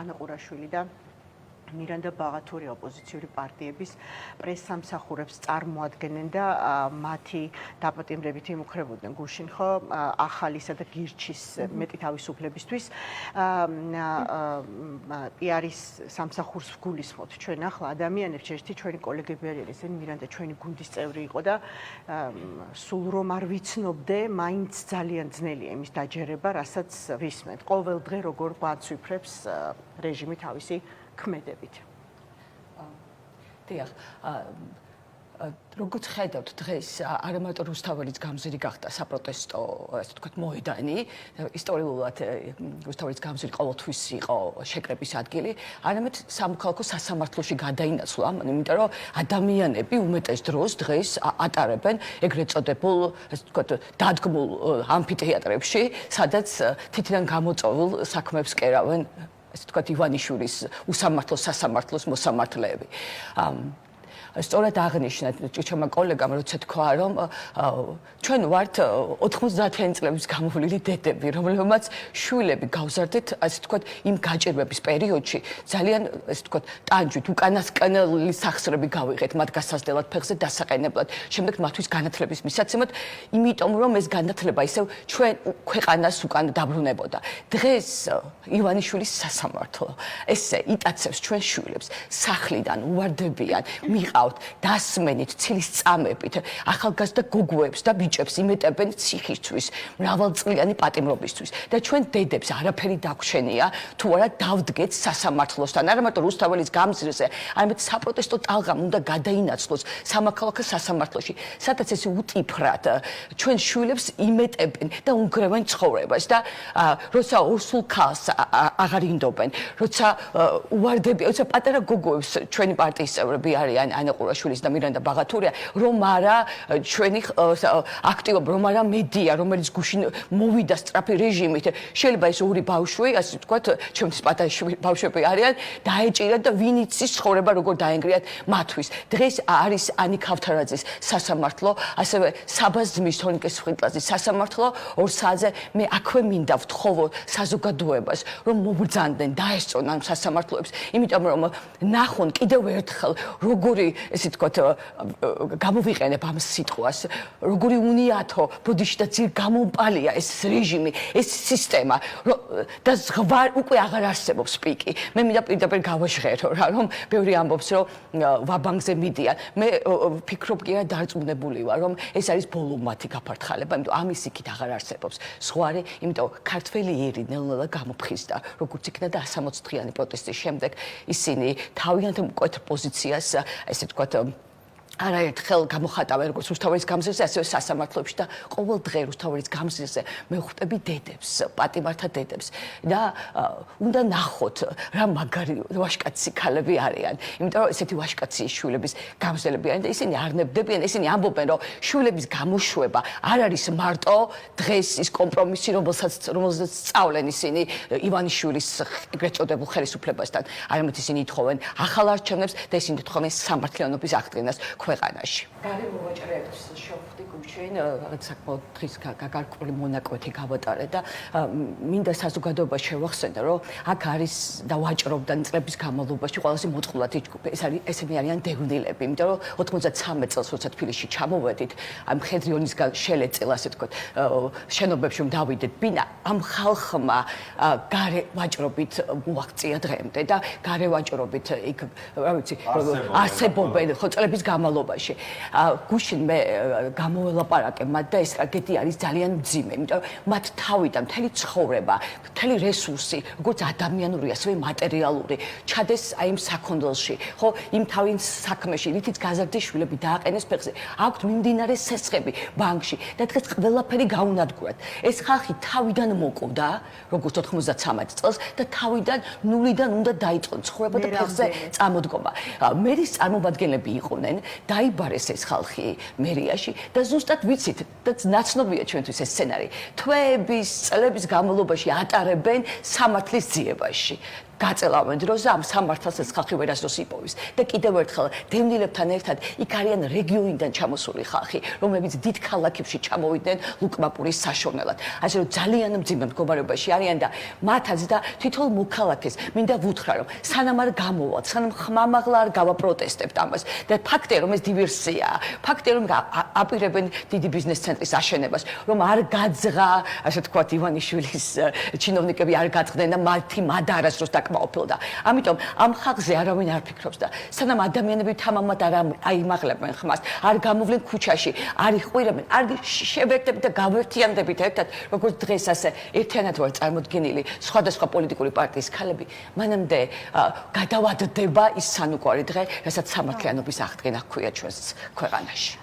ანა ყურაშვილი და მირანდა ბაღათური ოპოზიციური პარტიების პრესსამსახურებს წარმოადგენენ და მათი დაპატიმრებით იმუქრებოდნენ გუშინ ხო ახალისა და გირჩის მეტი თავისუფლებისთვის პიარის სამსახურს ვგულისხმობთ ჩვენ ახლა ადამიანებს ერთი ჩვენი კოლეგები არიან ესენი მირანდა ჩვენი გუნდის წევრი იყო და სულ რომ არ ვიცნობდე მაინც ძალიან ძნელია იმის დაჯერება რასაც ვისმენთ ყოველ დღე როგორ გვაცვიფრებს რეჟიმი თავისი ქმედებით. დიახ, როგორც ხედავთ დღეს არა მარტო რუსთაველის გამზირი გახდა საპროტესტო, ასე ვთქვათ, მოედანი, ისტორიულად რუსთაველის გამზირი ყოველთვის იყო შეკრების ადგილი, არამედ სამოქალაქო სასამართლოში გადაინაცვლა, იმიტომ რომ ადამიანები უმეტეს დროს დღეს ატარებენ ეგრეთ წოდებულ, ასე ვთქვათ, დადგმულ ამფითეატრებში, სადაც თითიდან გამოწვეულ საქმეებს კერავენ ასე ვთქვათ ივანიშვილის უსამართლო სასამართლოს მოსამართლეები. სწორად აღნიშნა ჩემმა კოლეგამ როცა თქვა რომ ჩვენ ვართ 90-იანი წლების გამოვლილი დედები რომლებმაც შვილები გავზარდეთ ასე ვთქვათ იმ გაჭირვების პერიოდში ძალიან ასე ვთქვათ ტანჯვით უკანასკნელი სახსრები გავიღეთ მათ გასაზრდელად ფეხზე დასაყენებლად შემდეგ მათთვის განათლების მისაცემად იმიტომ რომ ეს განათლება ისევ ჩვენ ქვეყანას უკან დაბრუნებოდა დღეს ივანიშვილის სასამართლო ესე იტაცებს ჩვენ შვილებს სახლიდან უვარდებიან დასმენით, ცილის წამებით, ახალგაზრდა გოგოებს და ბიჭებს იმეტებენ ციხისთვის, მრავალწლიანი პატიმრობისთვის და ჩვენ დედებს არაფერი დაგვრჩენია, თუ არა დავდგეთ სასამართლოსთან, არა მარტო რუსთაველის გამზირზე, არამედ საპროტესტო ტალღამ უნდა გადაინაცვლოს სამოქალაქო სასამართლოში, სადაც ეს უტიფრად ჩვენ შვილებს იმეტებენ და უნგრევენ ცხოვრებას და როცა ორსულ ქალს აღარ ინდობენ, როცა უვარდებიან, როცა პატარა გოგოებს ჩვენი პარტიის წევრები არიან ანა ყურაშვილის და მირანდა ბაღათურია რომ არა ჩვენი აქტივობა რომ არა მედია რომელიც გუშინ მოვიდა სწრაფი რეჟიმით შეიძლება ეს ორი ბავშვი ასე ვთქვათ ჩემთვის პატარა ბავშვები არიან დაეჭირათ და ვინ იცის ცხოვრება როგორ დაენგრიათ მათთვის დღეს არის ანი ქავთარაძის სასამართლო ასევე საბაზმის თონიკეს ხვიტლაძის სასამართლო 2 საათზე მე აქვე მინდა ვთხოვო საზოგადოებას რომ მობრძანდნენ დაესწრონ ამ სასამართლოებს იმიტომ რომ ნახონ კიდევ ერთხელ როგორი ესე ვთქვათ გამოვიყენებ ამ სიტყვას როგორი უნიათო ბოდიში და ძირ გამომპალია ეს რეჟიმი ეს სისტემა და ზღვარ უკვე აღარ არსებობს პიკი მე მინდა პირდაპირ გავაჟღერო რა რომ ბევრი ამბობს რომ ვაბანკზე მიდიან მე ვფიქრობ კი არა დარწმუნებული ვარ რომ ეს არის ბოლო მათი გაფართხალება იმიტომ ამის იქით აღარ არსებობს ზღვარი იმიტომ ქართველი ერი ნელ-ნელა გამოფხიზდა როგორც იქნა და 160 დღიანი პროტესტის შემდეგ ისინი თავიანთ მკვეთრ პოზიციას ესე ვთქვათ არაერთხელ გამოხატავენ როგორც რუსთაველის გამზირზე ასევე სასამართლოებში და ყოველ დღე რუსთაველის გამზირზე მე ვხვდები დედებს პატიმართა დედებს და უნდა ნახოთ რა მაგარი ვაშკაცი ქალები არიან იმიტომ რომ ესეთი ვაშკაცი შვილების გამზრდელები არიან და ისინი არ ნებდებიან ისინი ამბობენ რომ შვილების გამოშვება არ არის მარტო დღეს ის კომპრომისი რომელსაც სწავლენ ისინი ივანიშვილის ეგრეთ წოდებულ ხელისუფლებასთან არამედ ისინი ითხოვენ ახალ არჩევნებს და ისინი ითხოვენ სამართლიანობის აღდგენას ქვეყანაში. გარე მოვაჭრეებს შევხვდი გუშინ, რაღაც საკმაოდ დღის გაგარკვევი მონაკვეთი გავატარე და მინდა საზოგადოებას შევახსენო, რომ აქ არის და ვაჭრობდა წლების განმავლობაში ყველაზე მოწყვლადი ჯგუფი. ესენი არიან დევნილები, იმიტომ რომ 93 წელს როცა თბილისში ჩამოვედით, ამ მხედრიონისგან შელეწელა, ასე ვთქვათ, შენობებში რომ დავიდეთ ბინა, ამ ხალხმა გარე ვაჭრობით მოაღწია დღემდე და გარე ვაჭრობით იქ, რა ვიცი, არსებობენ ხო წლების განმავლობაში. გუშინ მე გამოველაპარაკე მათ და ეს ტრაგედი არის ძალიან მძიმე, იმიტომ რომ მათ თავიდან მთელი ცხოვრება, მთელი რესურსი, როგორც ადამიანური, ასევე მატერიალური, ჩადეს აი იმ საქონლში, ხო, იმ თავის საქმეში, რითიც გაზარდე შვილები დააყენეს ფეხზე. აქვთ მიმდინარე სესხები ბანკში და დღეს ყველაფერი გაუნადგურათ. ეს ხალხი თავიდან მოკვდა, როგორც 93 წელს და თავიდან ნულიდან უნდა დაიწყონ ცხოვრება და ფეხზე წამოდგომა. მერის წარმომადგენლები იყვნენ, დაიბარეს ეს ხალხი მერიაში და ზუსტად ვიცით და ნაცნობია ჩვენთვის ეს სცენარი. თვეების, წლების განმავლობაში ატარებენ სამართლის ძიებაში. გაწელავენ დროზე ამ სამართალსაც ხალხი ვერასდროს იპოვის და კიდევ ერთხელ დევნილებთან ერთად იქ არიან რეგიონიდან ჩამოსული ხალხი, რომლებიც დიდ ქალაქებში ჩამოვიდნენ ლუკმაპურის საშოვნელად. ასე რომ ძალიან მძიმე მდგომარეობაში არიან და მათაც და თითოეულ მოქალაქეს მინდა ვუთხრა, რომ სანამ არ გამოვალთ, სანამ ხმამაღლა არ გავაპროტესტებთ ამას და ფაქტია, რომ ეს დივერსიაა, ფაქტია, რომ აპირებენ დიდი ბიზნეს ცენტრის აშენებას, რომ არ გაძღა, ასე თქვათ, ივანიშვილის ჩინოვნიკები არ გაძღდნენ და მათი მადარას დროს აკმაყოფილდა. ამიტომ ამ ხალხზე არავინ არ ფიქრობს და სანამ ადამიანები თამამად არ აიმაღლებენ ხმას, არ გამოვლენ ქუჩაში, არ იყვირებენ, არ შევერთებით და გავერთიანდებით ერთად, როგორც დღეს ასე ერთიანად ვარ წარმოდგენილი სხვადასხვა პოლიტიკური პარტიის ქალები, მანამდე გადავადდება ის სანუკვარი დღე, რასაც სამართლიანობის აღდგენა ჰქვია ჩვენს ქვეყანაში.